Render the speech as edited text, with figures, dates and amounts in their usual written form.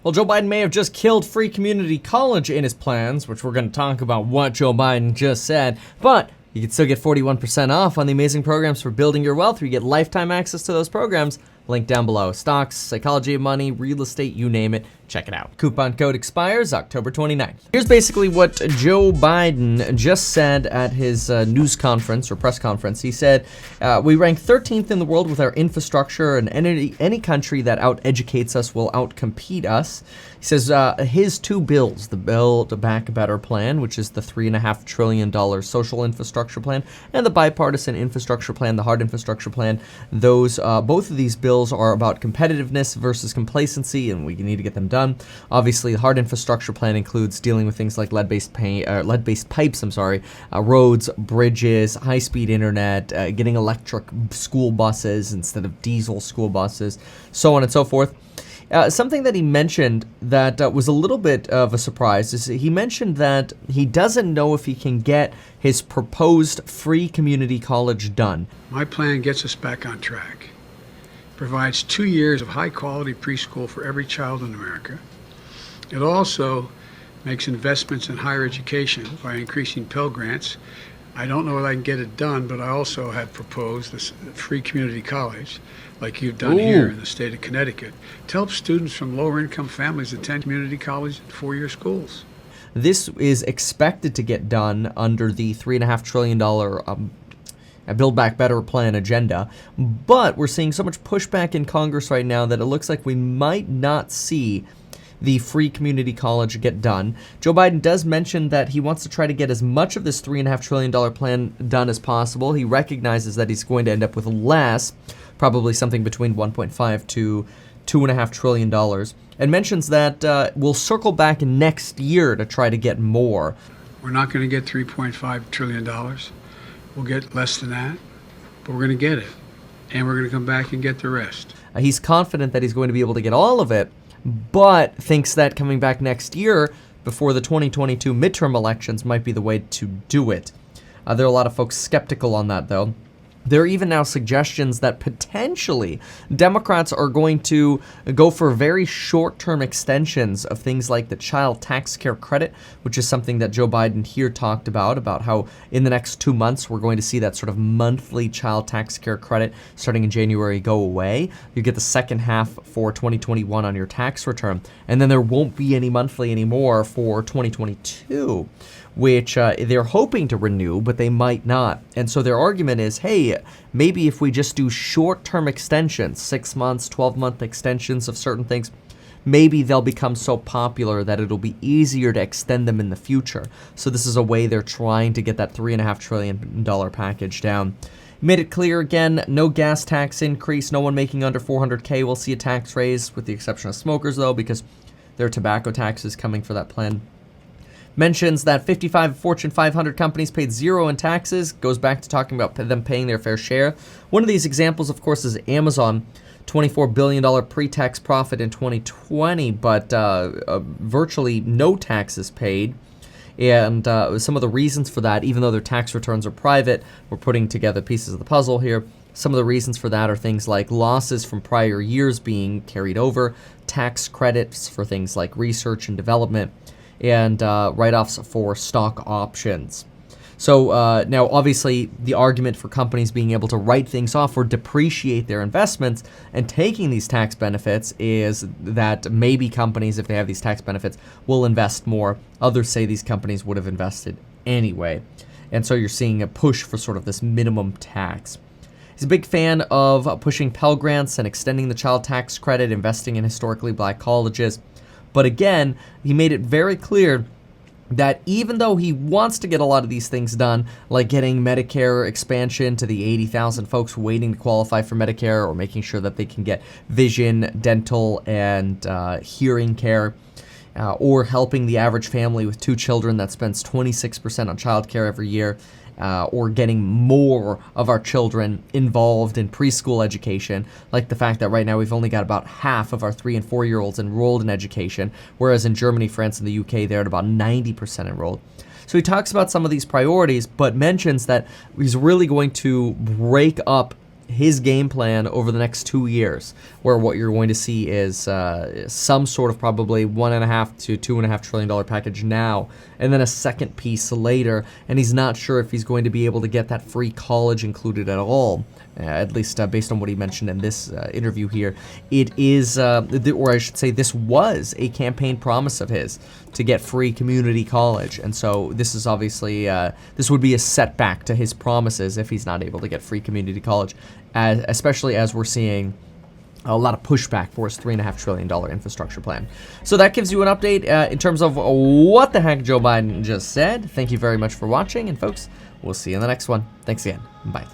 Well, Joe Biden may have just killed free community college in his plans, which we're going to talk about what Joe Biden just said, but you can still get 41% off on the amazing programs for building your wealth, where you get lifetime access to those programs. Link down below. Stocks, psychology of money, real estate, you name it. Check it out. Coupon code expires October 29th. Here's basically what Joe Biden just said at his news conference or press conference. He said, we rank 13th in the world with our infrastructure, and any country that out-educates us will out-compete us. He says his two bills, the Build Back Better plan, which is the $3.5 trillion social infrastructure plan, and the bipartisan infrastructure plan, the hard infrastructure plan, those both of these bills are about competitiveness versus complacency, and we need to get them done. Obviously, the hard infrastructure plan includes dealing with things like lead-based pipes, roads, bridges, high-speed internet, getting electric school buses instead of diesel school buses, so on and so forth. Something that he mentioned that was a little bit of a surprise is he mentioned that he doesn't know if he can get his proposed free community college done. My plan gets us back on track. Provides 2 years of high-quality preschool for every child in America. It also makes investments in higher education by increasing Pell Grants. I don't know if I can get it done, but I also had proposed this free community college, like you've done here in the state of Connecticut, to help students from lower-income families attend community college and four-year schools. This is expected to get done under the $3.5 trillion Build Back Better plan agenda, but we're seeing so much pushback in Congress right now that it looks like we might not see the free community college get done. Joe Biden does mention that he wants to try to get as much of this $3.5 trillion plan done as possible. He recognizes that he's going to end up with less, probably something between $1.5 to $2.5 trillion, and mentions that we'll circle back next year to try to get more. We're not going to get $3.5 trillion. We'll get less than that, but we're going to get it, and we're going to come back and get the rest. He's confident that he's going to be able to get all of it, but thinks that coming back next year before the 2022 midterm elections might be the way to do it. There are a lot of folks skeptical on that, though. There are even now suggestions that potentially Democrats are going to go for very short-term extensions of things like the child tax care credit, which is something that Joe Biden here talked about how in the next 2 months we're going to see that sort of monthly child tax care credit starting in January go away. You get the second half for 2021 on your tax return, and then there won't be any monthly anymore for 2022. Which they're hoping to renew, but they might not. And so their argument is, hey, maybe if we just do short-term extensions, 6 months, 12-month extensions of certain things, maybe they'll become so popular that it'll be easier to extend them in the future. So this is a way they're trying to get that $3.5 trillion package down. Made it clear again, no gas tax increase. No one making under $400K will see a tax raise, with the exception of smokers, though, because there are tobacco taxes coming for that plan. Mentions that 55 Fortune 500 companies paid zero in taxes, goes back to talking about them paying their fair share. One of these examples, of course, is Amazon, $24 billion pre-tax profit in 2020, but virtually no taxes paid. And some of the reasons for that, even though their tax returns are private, we're putting together pieces of the puzzle here. Some of the reasons for that are things like losses from prior years being carried over, tax credits for things like research and development, and write-offs for stock options. So now, obviously, the argument for companies being able to write things off or depreciate their investments and taking these tax benefits is that maybe companies, if they have these tax benefits, will invest more. Others say these companies would have invested anyway. And so you're seeing a push for sort of this minimum tax. He's a big fan of pushing Pell Grants and extending the child tax credit, investing in historically black colleges. But again, he made it very clear that even though he wants to get a lot of these things done, like getting Medicare expansion to the 80,000 folks waiting to qualify for Medicare, or making sure that they can get vision, dental, and hearing care, or helping the average family with 2 children that spends 26% on childcare every year, or getting more of our children involved in preschool education, like the fact that right now we've only got about half of our 3- and 4-year-olds enrolled in education, whereas in Germany, France, and the UK, they're at about 90% enrolled. So he talks about some of these priorities, but mentions that he's really going to break up his game plan over the next 2 years, where what you're going to see is some sort of probably $1.5 to $2.5 trillion package now, and then a second piece later, and he's not sure if he's going to be able to get that free college included at all. At least based on what he mentioned in this interview here. It is, or I should say, this was a campaign promise of his to get free community college. And so this is obviously, this would be a setback to his promises if he's not able to get free community college, especially as we're seeing a lot of pushback for his $3.5 trillion infrastructure plan. So that gives you an update in terms of what the heck Joe Biden just said. Thank you very much for watching, and folks, we'll see you in the next one. Thanks again. Bye.